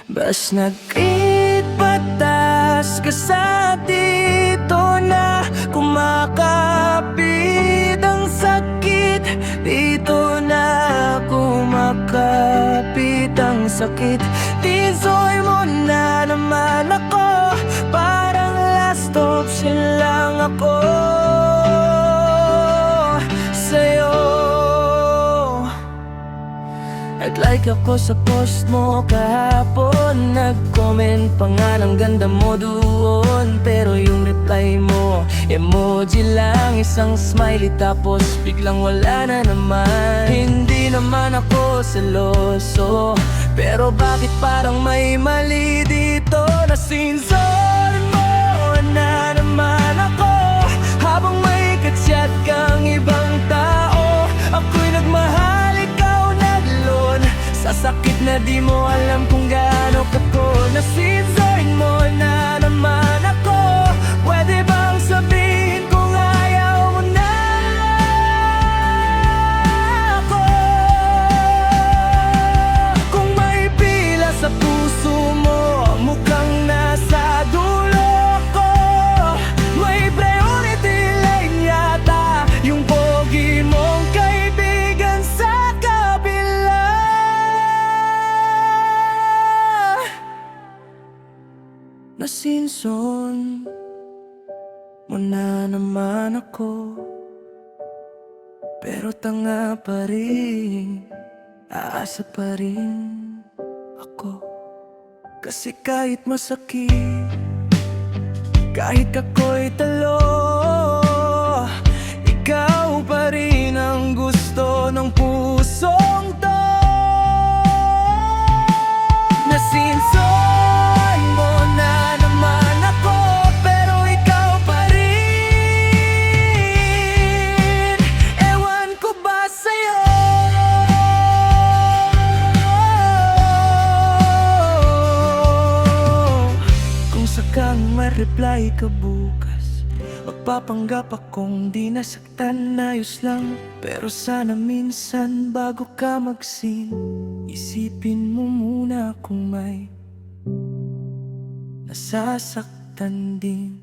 Bas nag-create batas ka sa dito na kumakapit ang sakit. Dito na kumakapit ang sakit. Tinsoy mo na naman ako, parang last option lang ako sa'yo. Nag-like ako sa post mo kahapon, nag-comment pa nga ng ganda mo doon. Pero yung reply mo, emoji lang, isang smiley tapos biglang wala na naman. Hindi naman ako seloso, pero bakit parang may mali dito? Nasinzon mo na naman ako, habang may ka-chat kang ibang tao. Ako'y nagmahal, ikaw naglon, sa sakit na di mo alam kung gaano kako. Nasinzon mo na naman ako, pwede bang sabihin kung ayaw mo na ako? Kung may pila sa puso mo, mukhang nasa dulo ko. May priority line yata yung pogi mong kaibigan sa kabila. Nasinson mo na naman ako, pero tanga pa rin, aasa pa rin ako. Kasi kahit masakit, kahit ako'y talo, ikaw pa rin ang gusto ng pusong to. Nasinson mo na naman ako, pero ikaw pa rin. Ewan ko ba sa'yo? Kung sakang ma-reply ka bukas, magpapanggap akong di nasaktan, ayos lang. Pero sana minsan bago ka mag-seen, isipin mo muna kung may nasasaktan din.